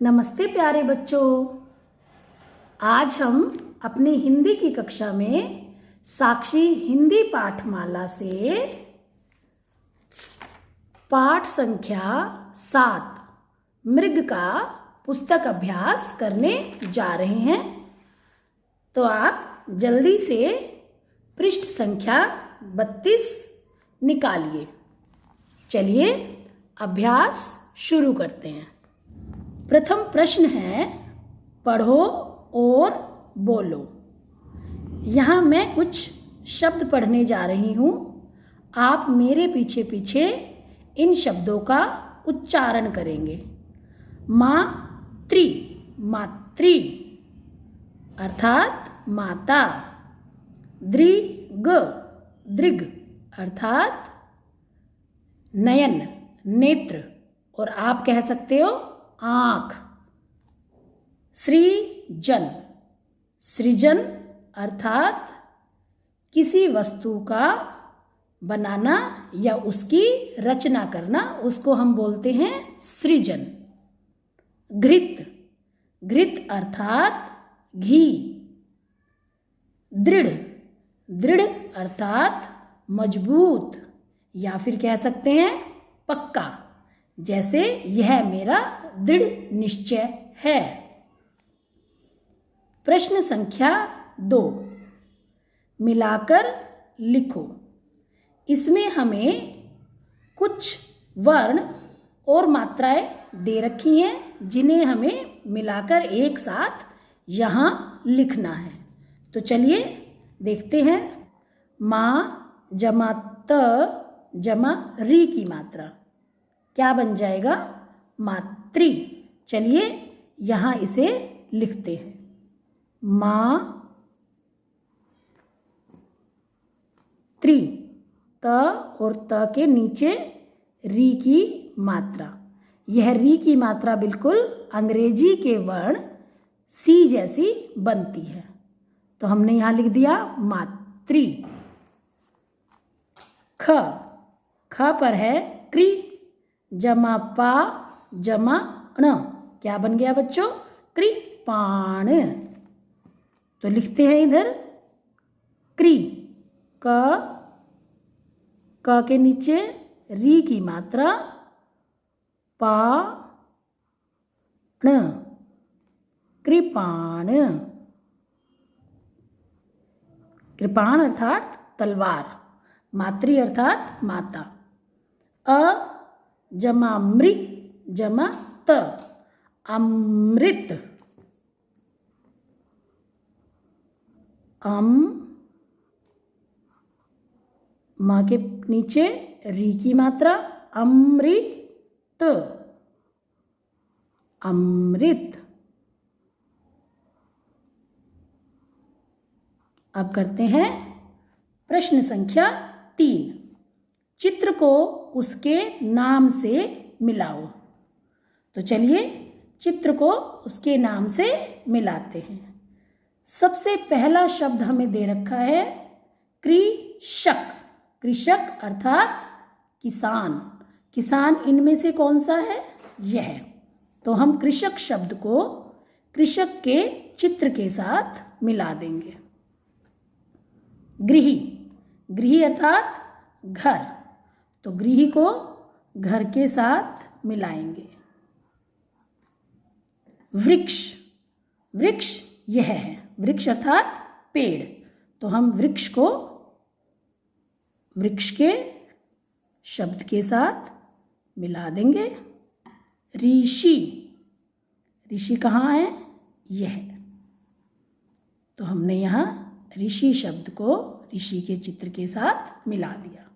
नमस्ते प्यारे बच्चों। आज हम अपनी हिंदी की कक्षा में साक्षी हिंदी पाठमाला से पाठ संख्या 7 मृग का पुस्तक अभ्यास करने जा रहे हैं। तो आप जल्दी से पृष्ठ संख्या 32 निकालिए। चलिए अभ्यास शुरू करते हैं। प्रथम प्रश्न है, पढ़ो और बोलो। यहाँ मैं कुछ शब्द पढ़ने जा रही हूँ। आप मेरे पीछे पीछे इन शब्दों का उच्चारण करेंगे। मातृ, मातृ अर्थात माता। दृग, दृग अर्थात नयन, नेत्र, और आप कह सकते हो आँख। सृजन, सृजन अर्थात किसी वस्तु का बनाना या उसकी रचना करना, उसको हम बोलते हैं सृजन। घृत, घृत अर्थात घी। दृढ़, दृढ़ अर्थात मजबूत या फिर कह सकते हैं पक्का, जैसे यह मेरा दृढ़ निश्चय है। प्रश्न संख्या 2, मिलाकर लिखो। इसमें हमें कुछ वर्ण और मात्राएं दे रखी हैं, जिन्हें हमें मिलाकर एक साथ यहाँ लिखना है। तो चलिए देखते हैं। माँ जमा त जमा री की मात्रा क्या बन जाएगा? मातृ। चलिए यहाँ इसे लिखते हैं। माँ त्रि, त और त के नीचे री की मात्रा। यह री की मात्रा बिल्कुल अंग्रेजी के वर्ण सी जैसी बनती है, तो हमने यहाँ लिख दिया मातृ। ख, ख पर है कृ जमा पा जमा ण, क्या बन गया बच्चों? कृपाण। तो लिखते हैं इधर कृ, क के नीचे री की मात्रा, पा ण, कृपाण। कृपाण अर्थात तलवार, मातृ अर्थात माता। अ जमा मृ जमा त, अमृत। माँ के नीचे री की मात्रा, अमृत, अमृत। अब करते हैं प्रश्न संख्या 3, चित्र को उसके नाम से मिलाओ। तो चलिए चित्र को उसके नाम से मिलाते हैं। सबसे पहला शब्द हमें दे रखा है कृषक। कृषक अर्थात किसान। किसान इनमें से कौन सा है? यह। तो हम कृषक शब्द को कृषक के चित्र के साथ मिला देंगे। गृही, गृही अर्थात घर, तो गृही को घर के साथ मिलाएंगे। वृक्ष, वृक्ष यह है, वृक्ष अर्थात पेड़, तो हम वृक्ष को वृक्ष के शब्द के साथ मिला देंगे। ऋषि, ऋषि कहाँ है? यह, तो हमने यहाँ ऋषि शब्द को ऋषि के चित्र के साथ मिला दिया।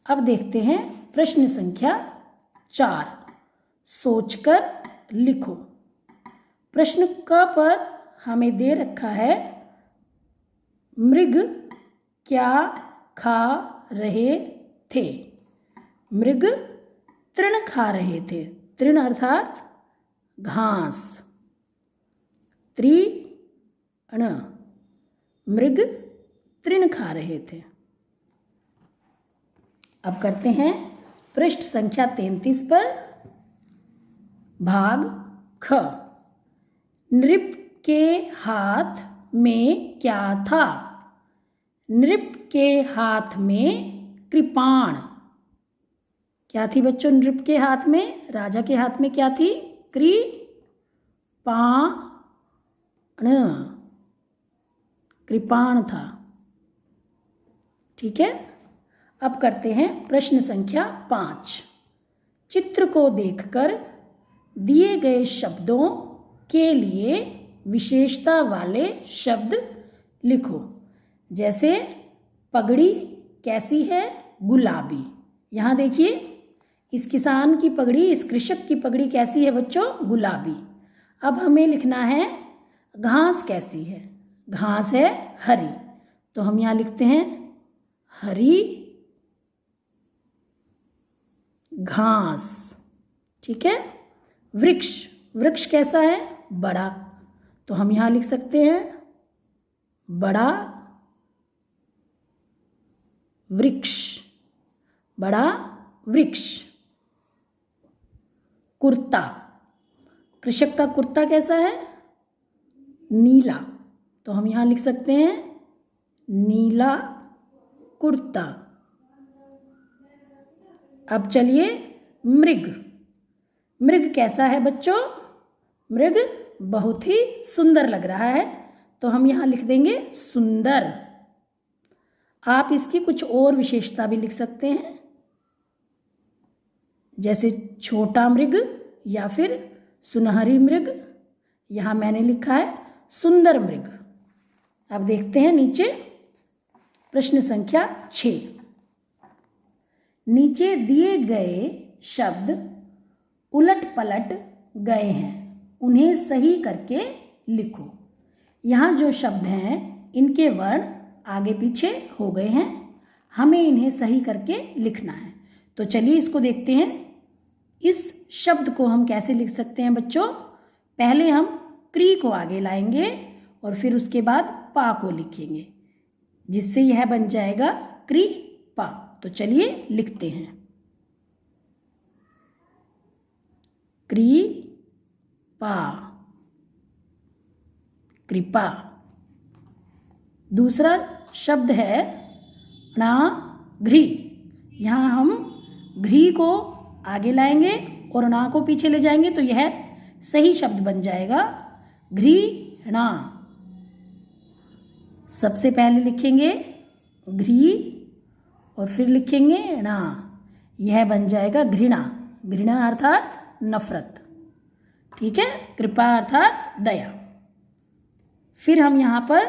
अब देखते हैं प्रश्न संख्या 4, सोचकर लिखो। प्रश्न क पर हमें दे रखा है, मृग क्या खा रहे थे? मृग तृण खा रहे थे। तृण अर्थात घास। तृण, मृग तृण खा रहे थे। अब करते हैं पृष्ठ संख्या 33 पर भाग ख। नृप के हाथ में क्या था? नृप के हाथ में कृपाण। क्या थी बच्चों नृप के हाथ में? राजा के हाथ में क्या थी? कृपाण। कृपाण था। ठीक है, अब करते हैं प्रश्न संख्या 5। चित्र को देखकर दिए गए शब्दों के लिए विशेषता वाले शब्द लिखो। जैसे पगड़ी कैसी है? गुलाबी। यहाँ देखिए, इस किसान की पगड़ी, इस कृषक की पगड़ी कैसी है बच्चों? गुलाबी। अब हमें लिखना है घास कैसी है? घास है हरी। तो हम यहाँ लिखते हैं हरी घास। ठीक है। वृक्ष, वृक्ष कैसा है? बड़ा। तो हम यहाँ लिख सकते हैं बड़ा वृक्ष। बड़ा वृक्ष। कुर्ता, कृषक का कुर्ता कैसा है? नीला। तो हम यहाँ लिख सकते हैं नीला कुर्ता। अब चलिए मृग। मृग कैसा है बच्चों? मृग बहुत ही सुंदर लग रहा है। तो हम यहाँ लिख देंगे सुंदर। आप इसकी कुछ और विशेषता भी लिख सकते हैं, जैसे छोटा मृग या फिर सुनहरी मृग। यहाँ मैंने लिखा है सुंदर मृग। अब देखते हैं नीचे प्रश्न संख्या 6। नीचे दिए गए शब्द उलट पलट गए हैं, उन्हें सही करके लिखो। यहाँ जो शब्द हैं इनके वर्ण आगे पीछे हो गए हैं, हमें इन्हें सही करके लिखना है। तो चलिए इसको देखते हैं। इस शब्द को हम कैसे लिख सकते हैं बच्चों? पहले हम क्री को आगे लाएंगे और फिर उसके बाद पा को लिखेंगे, जिससे यह बन जाएगा क्री पा। तो चलिए लिखते हैं क्री पा, कृपा। दूसरा शब्द है घ्री। यहाँ हम घ्री को आगे लाएंगे और णा को पीछे ले जाएंगे, तो यह सही शब्द बन जाएगा घृणा। सबसे पहले लिखेंगे घ्री और फिर लिखेंगे णा, यह बन जाएगा घृणा। घृणा अर्थात नफरत। ठीक है। कृपा अर्थात दया। फिर हम यहाँ पर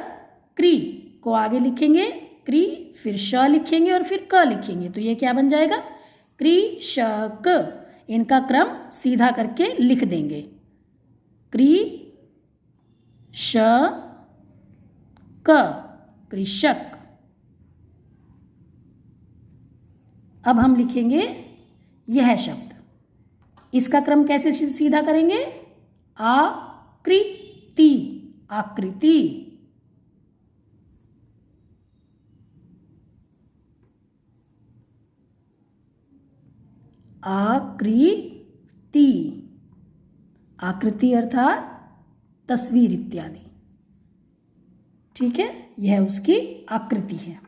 क्री को आगे लिखेंगे, क्री, फिर श लिखेंगे और फिर क लिखेंगे, तो ये क्या बन जाएगा? कृषक। इनका क्रम सीधा करके लिख देंगे, कृषक, कृषक। अब हम लिखेंगे यह शब्द, इसका क्रम कैसे सीधा करेंगे? आकृति, आकृति। आकृति, आकृति अर्थात तस्वीर इत्यादि। ठीक है, यह उसकी आकृति है।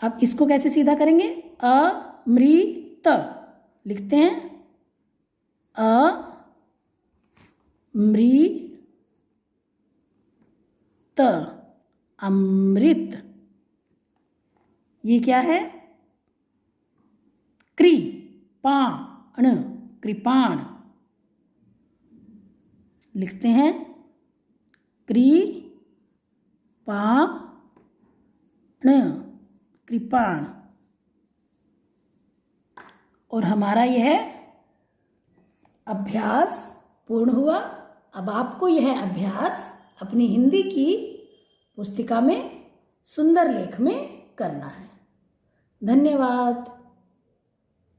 अब इसको कैसे सीधा करेंगे? अमृत लिखते हैं, अमृत, अमृत। ये क्या है? कृपाण, कृपाण लिखते हैं, कृपाण, कृपाण। और हमारा यह अभ्यास पूर्ण हुआ। अब आपको यह अभ्यास अपनी हिंदी की पुस्तिका में सुंदर लेख में करना है। धन्यवाद।